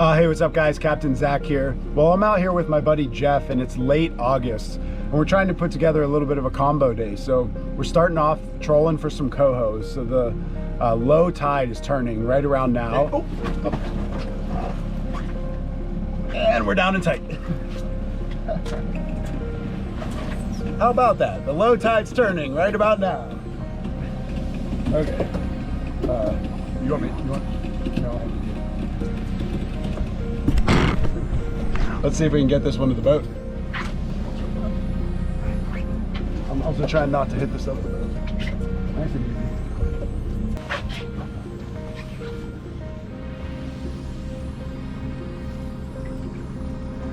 Hey, what's up guys? Captain Zach here. Well, I'm out here with my buddy Jeff and it's late August and we're trying to put together a little bit of a combo day. So we're starting off trolling for some cohos. So the low tide is turning right around now. Oh. And we're down and tight. How about that? The low tide's turning right about now. Okay. You want me? No. Let's see if we can get this one to the boat. I'm also trying not to hit this other boat. Nice and easy.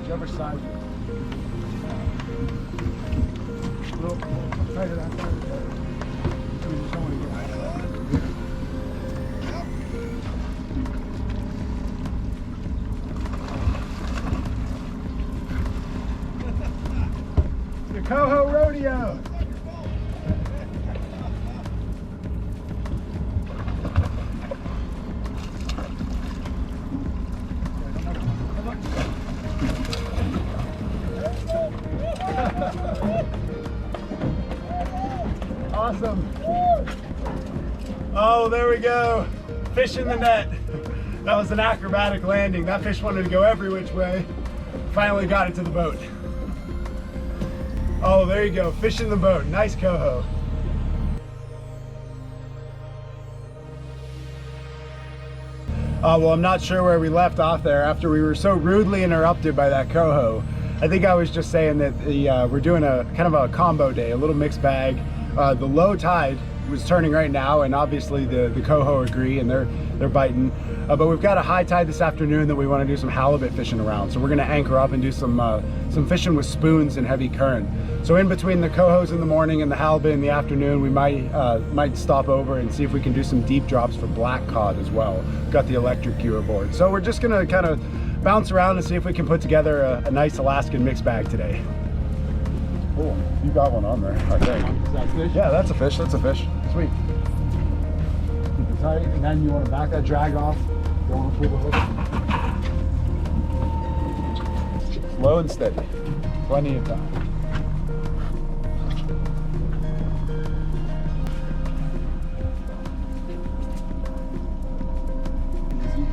Whichever side. A little tighter that side. Coho rodeo. Awesome. Oh, there we go. Fish in the net. That was an acrobatic landing. That fish wanted to go every which way. Finally got it to the boat. Oh, there you go, fish in the boat. Nice coho. Well, I'm not sure where we left off there after we were so rudely interrupted by that coho. I think I was just saying that we're doing a kind of a combo day, a little mixed bag. The low tide was turning right now, and obviously the coho agree, and they're biting. But we've got a high tide this afternoon that we want to do some halibut fishing around. So we're going to anchor up and do some fishing with spoons and heavy current. So in between the cohos in the morning and the halibut in the afternoon, we might stop over and see if we can do some deep drops for black cod as well. Got the electric gear board. So we're just going to kind of bounce around and see if we can put together a nice Alaskan mixed bag today. Oh, you got one on there, I think. Is that a fish? Yeah, that's a fish. That's a fish. Sweet. Keep it tight, and then you want to back that drag off. Don't want to pull the hook. Slow and steady. Plenty of time.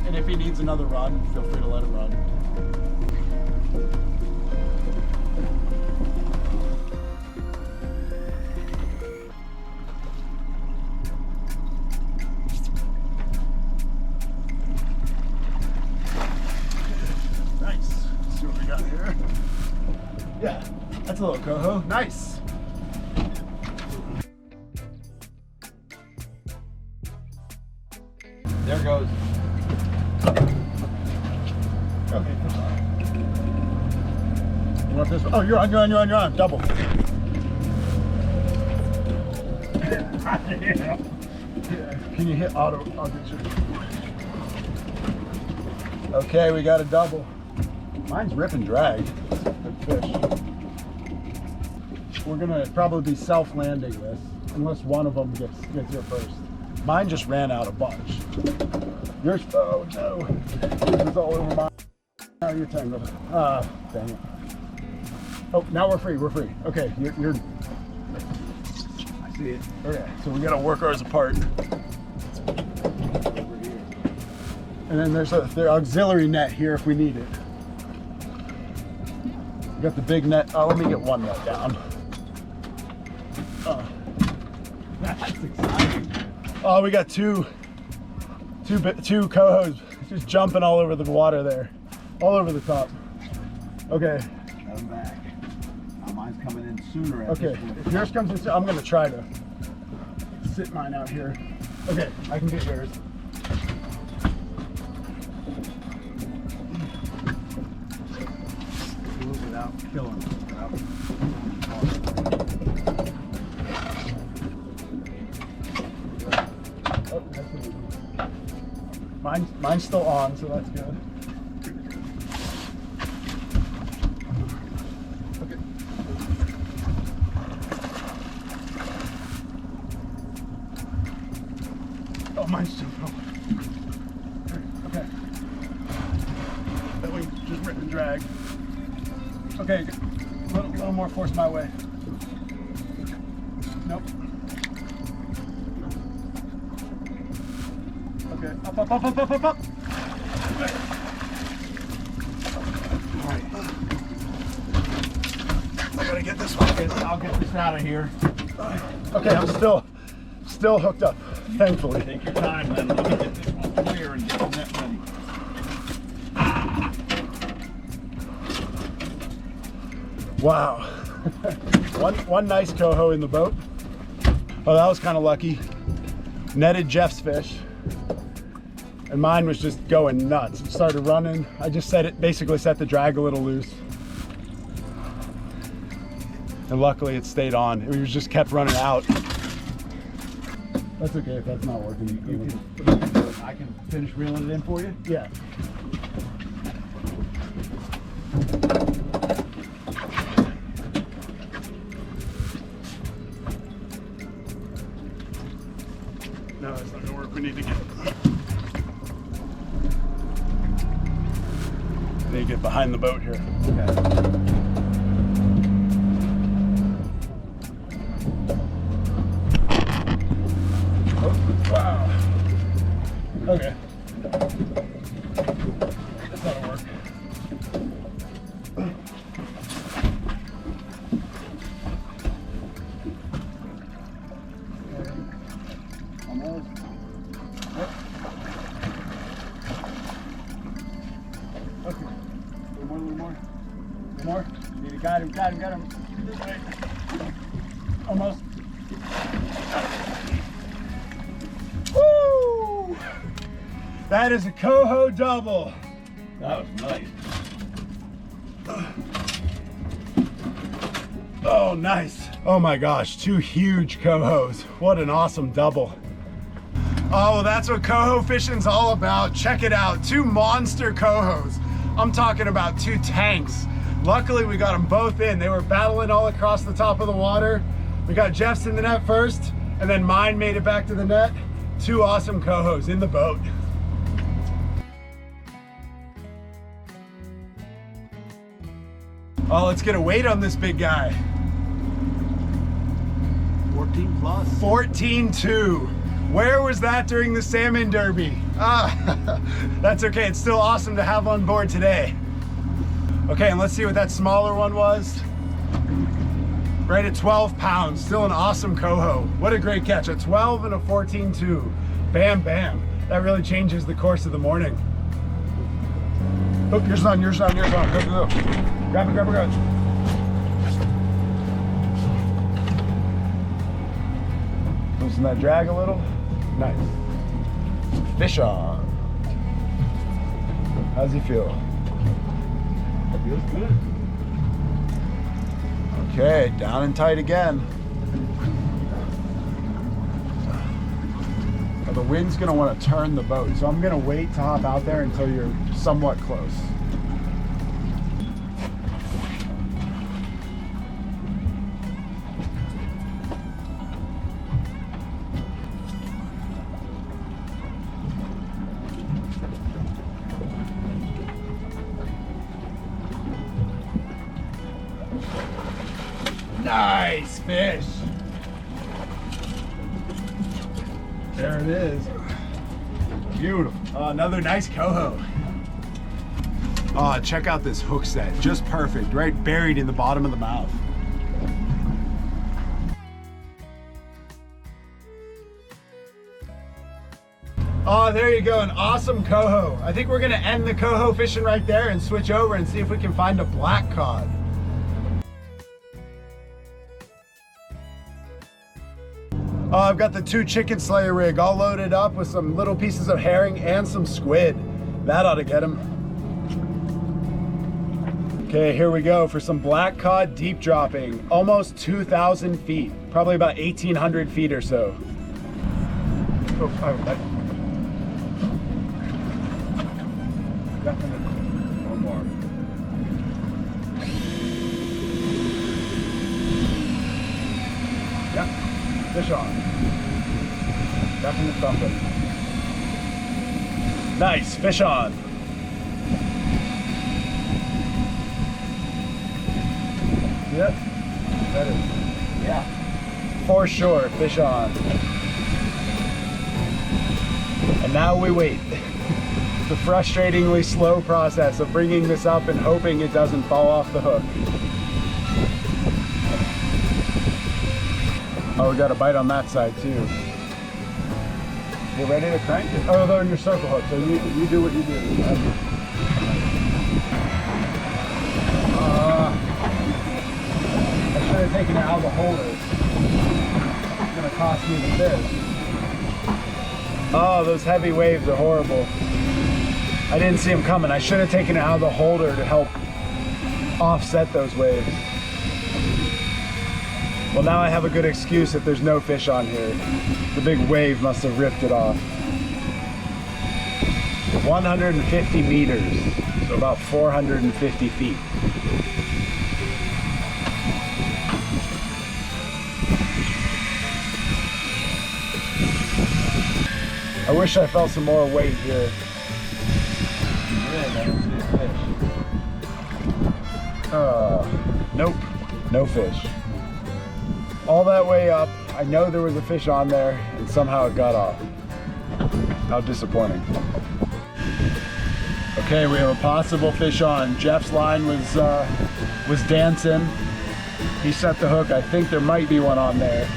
And if he needs another run, feel free to let him run. Yeah, that's a little coho. Nice. There goes. Okay. You want this one? Oh, you're on. Double. Yeah. Can you hit auto? I'll get you. Okay, we got a double. Mine's rip and drag. Good fish. We're gonna probably be self-landing this, unless one of them gets here first. Mine just ran out a bunch. Yours, oh no. This is all over mine. Now you're tangled. Dang it. Oh, now we're free, Okay, you're. I see it. Okay, so we gotta work ours apart. And then there's the auxiliary net here if we need it. We got the big net. Oh, let me get one net down. That's exciting. Oh, we got two cohos just jumping all over the water there, all over the top. Okay. I'm back. Mine's coming in sooner. Okay. If yours comes in, I'm gonna try to sit mine out here. Okay, I can get yours. Without killing. Oh, that's good. Mine's still on, so that's good. Okay. Oh, mine's still on. Okay. just rip and drag. Okay, a little more force my way. Nope. Okay, up, up, up, up, up, up, up. All right. I gotta get this one. I'll get this out of here. Okay, I'm still hooked up, thankfully. Take your time, then. Let me get this one clear and get the net ready. Wow. one nice coho in the boat. Oh, that was kind of lucky. Netted Jeff's fish. And mine was just going nuts. It started running. I just basically set the drag a little loose. And luckily it stayed on. It was just kept running out. That's okay if that's not working. I can finish reeling it in for you? Yeah. No, it's not gonna work. We need to get behind the boat here. Okay. Wow. Okay. This ought to work. Almost. Yep. Okay. A little more. More. Need to got him. This way. Almost. Woo! That is a coho double. That was nice. Oh, nice. Oh my gosh, 2 huge cohos. What an awesome double. Oh, well, that's what coho fishing's all about. Check it out, 2 monster cohos. I'm talking about 2 tanks. Luckily, we got them both in. They were battling all across the top of the water. We got Jeff's in the net first, and then mine made it back to the net. 2 awesome cohos in the boat. Oh, let's get a weight on this big guy. 14 plus. 14.2. Where was that during the salmon derby? Ah, that's okay. It's still awesome to have on board today. Okay, and let's see what that smaller one was. Right at 12 pounds, still an awesome coho. What a great catch, a 12 and a 14.2. Bam, bam. That really changes the course of the morning. Oh, yours on. Go. Grab it. Loosen that drag a little. Nice. Fish on. How's he feel? That feels good. Okay, down and tight again. Now the wind's gonna want to turn the boat, so I'm gonna wait to hop out there until you're somewhat close. Nice fish. There it is. Beautiful. Another nice coho. Oh, check out this hook set. Just perfect. Right buried in the bottom of the mouth. Oh, there you go. An awesome coho. I think we're going to end the coho fishing right there and switch over and see if we can find a black cod. Oh, I've got the 2 chicken slayer rig all loaded up with some little pieces of herring and some squid. That ought to get them. Okay, here we go for some black cod deep dropping. Almost 2,000 feet, probably about 1,800 feet or so. Oh, One more. Yep. Fish on. Definitely something. Nice, fish on. for sure, fish on. And now we wait. The frustratingly slow process of bringing this up and hoping it doesn't fall off the hook. Oh, we got a bite on that side too. You ready to crank it? Oh, they're in your circle hook, so you do what you do. I should have taken it out of the holder. It's gonna cost me the fish. Oh, those heavy waves are horrible. I didn't see them coming. I should have taken it out of the holder to help offset those waves. Well, now I have a good excuse if there's no fish on here. The big wave must have ripped it off. 150 meters, so about 450 feet. I wish I felt some more weight here. Nope, no fish. All that way up, I know there was a fish on there, and somehow it got off. How disappointing. Okay, we have a possible fish on. Jeff's line was dancing. He set the hook. I think there might be one on there.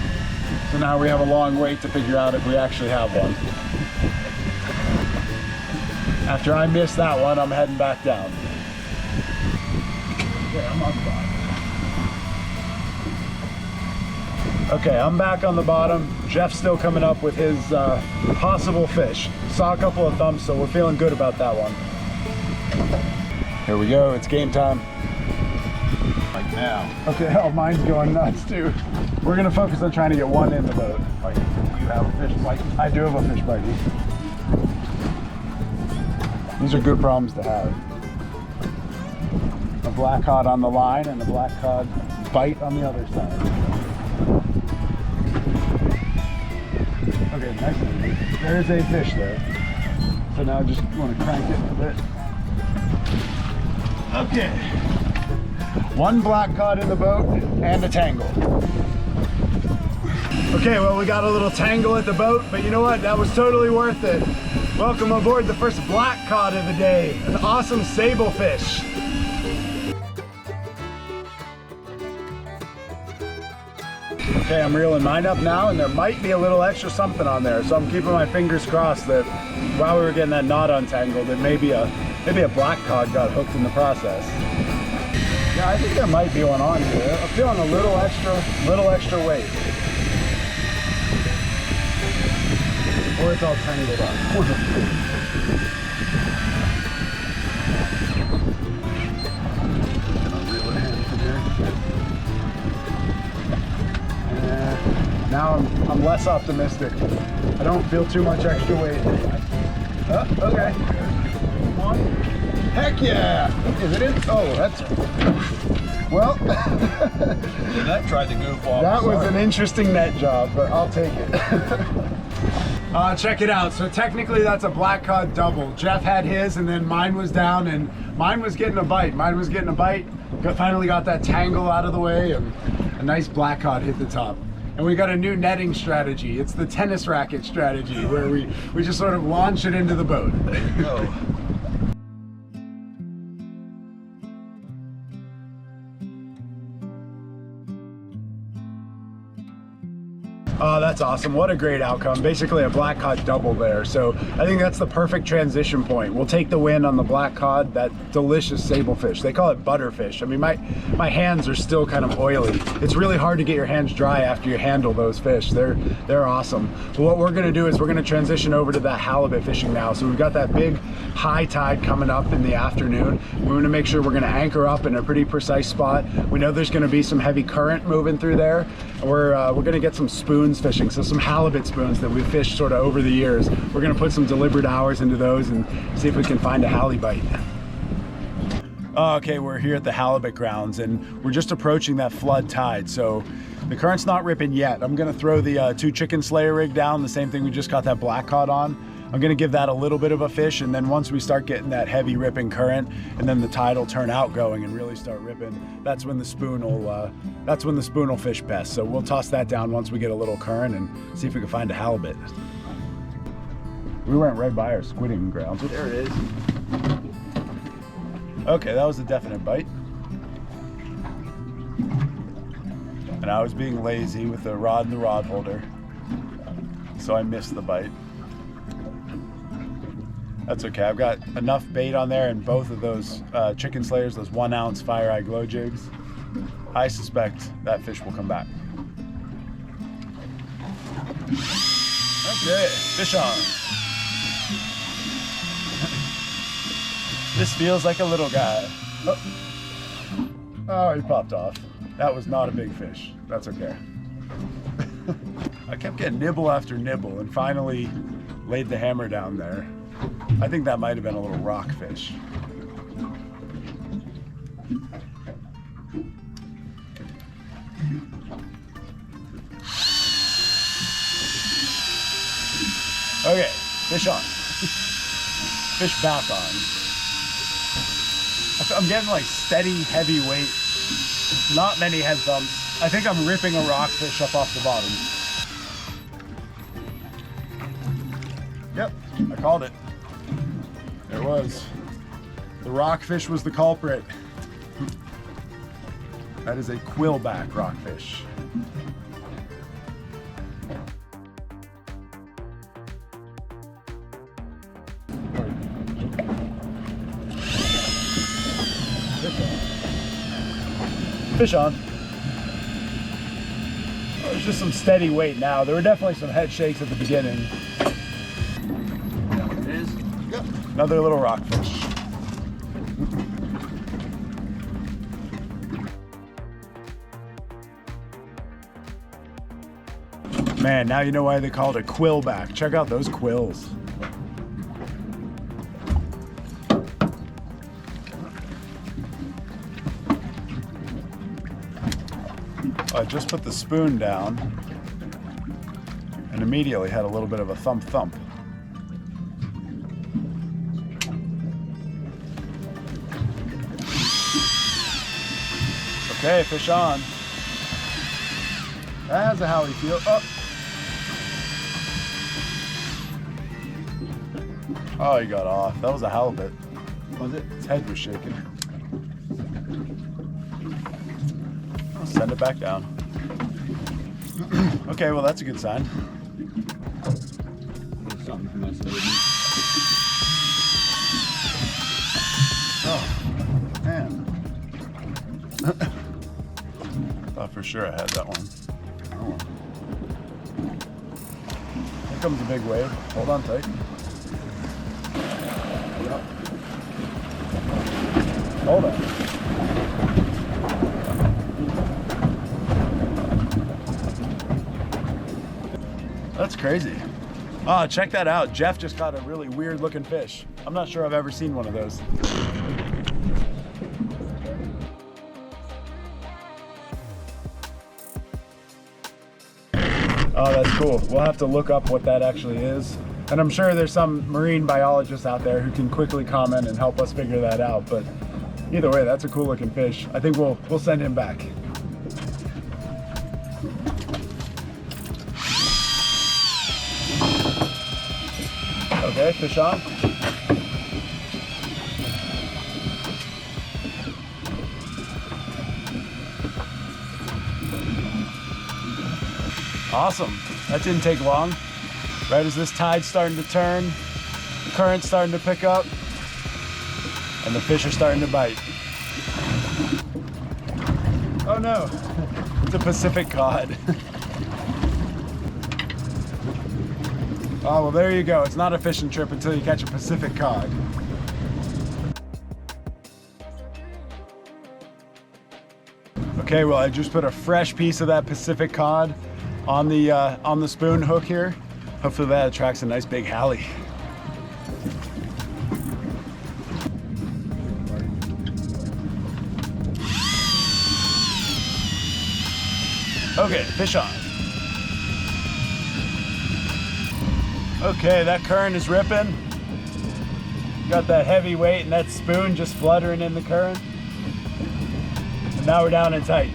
So now we have a long wait to figure out if we actually have one. After I miss that one, I'm heading back down. Okay, I'm on the bottom. Okay, I'm back on the bottom. Jeff's still coming up with his possible fish. Saw a couple of thumps, so we're feeling good about that one. Here we go, it's game time. Like now. Okay, oh, mine's going nuts too. We're gonna focus on trying to get one in the boat. Like, do you have a fish bite? I do have a fish bite. These are good problems to have. A black cod on the line and a black cod bite on the other side. Okay, nice. There's a fish there. So now I just want to crank it a bit. Okay. One black cod in the boat and a tangle. Okay, well, we got a little tangle at the boat, but you know what? That was totally worth it. Welcome aboard the first black cod of the day, an awesome sablefish. Okay, I'm reeling mine up now, and there might be a little extra something on there, so I'm keeping my fingers crossed that while we were getting that knot untangled, that maybe a black cod got hooked in the process. Yeah, I think there might be one on here. I'm feeling a little extra weight. Or it's all tangled up. Now I'm less optimistic. I don't feel too much extra weight. Oh, okay. Come on. Heck yeah! Is it in? Oh, that's... Well... Yeah, that tried to goof off. That was an interesting net job, but I'll take it. Check it out. So technically that's a black cod double. Jeff had his and then mine was down and mine was getting a bite. Finally got that tangle out of the way and a nice black cod hit the top. And we got a new netting strategy. It's the tennis racket strategy where we just sort of launch it into the boat. There you go. Oh, that's awesome. What a great outcome. Basically a black cod double there. So I think that's the perfect transition point. We'll take the win on the black cod, that delicious sablefish. They call it butterfish. I mean, my hands are still kind of oily. It's really hard to get your hands dry after you handle those fish. They're awesome. But what we're gonna do is we're gonna transition over to that halibut fishing now. So we've got that big high tide coming up in the afternoon. We're gonna make sure we're gonna anchor up in a pretty precise spot. We know there's gonna be some heavy current moving through there. We're gonna get some spoons fishing, so some halibut spoons that we've fished sort of over the years. We're gonna put some deliberate hours into those and see if we can find a halibut. Okay, we're here at the halibut grounds and we're just approaching that flood tide, so the current's not ripping yet. I'm gonna throw the 2 chicken slayer rig down, the same thing we just got that black cod on. I'm gonna give that a little bit of a fish, and then once we start getting that heavy ripping current, and then the tide will turn outgoing and really start ripping, that's when the spoon will fish best. So we'll toss that down once we get a little current and see if we can find a halibut. We went right by our squidding grounds. There it is. Okay, that was a definite bite. And I was being lazy with the rod and the rod holder, so I missed the bite. That's okay, I've got enough bait on there in both of those chicken slayers, those 1 ounce Fire Eye glow jigs. I suspect that fish will come back. Okay, fish on. This feels like a little guy. Oh, he popped off. That was not a big fish. That's okay. I kept getting nibble after nibble and finally laid the hammer down there. I think that might have been a little rockfish. Okay, fish on. Fish back on. I'm getting like steady, heavy weight. Not many head thumps. I think I'm ripping a rockfish up off the bottom. Yep, I called it. There it was. The rockfish was the culprit. That is a quillback rockfish. Fish on. There's just some steady weight now. There were definitely some head shakes at the beginning. It is. Yep. Another little rockfish. Man, now you know why they call it a quillback. Check out those quills. I just put the spoon down and immediately had a little bit of a thump thump. Okay, fish on. That's a how we feel. Oh, he got off. That was a halibut. Was it? His head was shaking. I'll send it back down. Okay, well that's a good sign. There's something from us. Oh, man. Thought for sure I had that one. Oh. Here comes a big wave. Hold on tight. Hold on. That's crazy. Oh, check that out. Jeff just caught a really weird looking fish. I'm not sure I've ever seen one of those. Oh, that's cool. We'll have to look up what that actually is. And I'm sure there's some marine biologists out there who can quickly comment and help us figure that out. But either way, that's a cool looking fish. I think we'll send him back. Okay, fish on. Awesome. That didn't take long. Right as this tide's starting to turn, the current's starting to pick up, and the fish are starting to bite. Oh no, it's a Pacific cod. Oh, well there you go. It's not a fishing trip until you catch a Pacific cod. Okay, well I just put a fresh piece of that Pacific cod on the spoon hook here. Hopefully that attracts a nice big halie. Okay, fish on. Okay, that current is ripping. Got that heavy weight and that spoon just fluttering in the current. And now we're down and tight.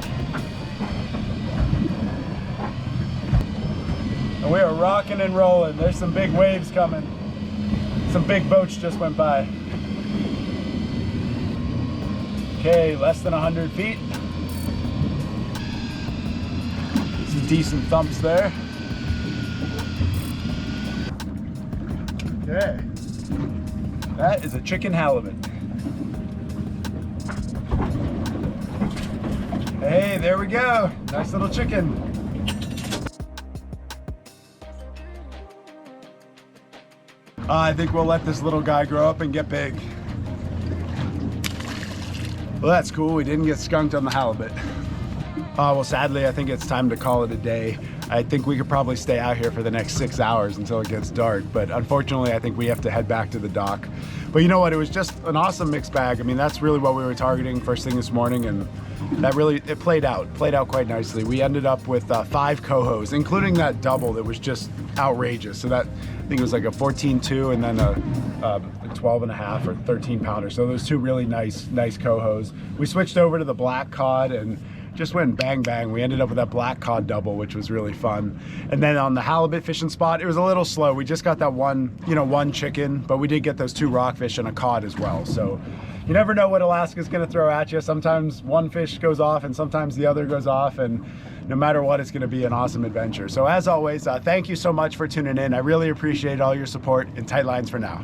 And we are rocking and rolling. There's some big waves coming. Some big boats just went by. Okay, less than 100 feet. Some decent thumps there. Okay. That is a chicken halibut. Hey, there we go. Nice little chicken. I think we'll let this little guy grow up and get big. Well, that's cool. We didn't get skunked on the halibut. Well, sadly, I think it's time to call it a day. I think we could probably stay out here for the next 6 hours until it gets dark, but unfortunately, I think we have to head back to the dock. But you know what? It was just an awesome mixed bag. I mean, that's really what we were targeting first thing this morning, and that really, it played out quite nicely. We ended up with 5 Cohos, including that double that was just outrageous. So that, I think it was like a 14.2 and then a 12 and a half or 13 pounder. So those 2 really nice Cohos. We switched over to the black cod and just went bang bang. We ended up with that black cod double, which was really fun. And then on the halibut fishing spot, it was a little slow. We just got that one chicken, but we did get those 2 rockfish and a cod as well. So you never know what Alaska's gonna throw at you. Sometimes one fish goes off and sometimes the other goes off, and no matter what, it's gonna be an awesome adventure. So as always, thank you so much for tuning in. I really appreciate all your support, and tight lines for now.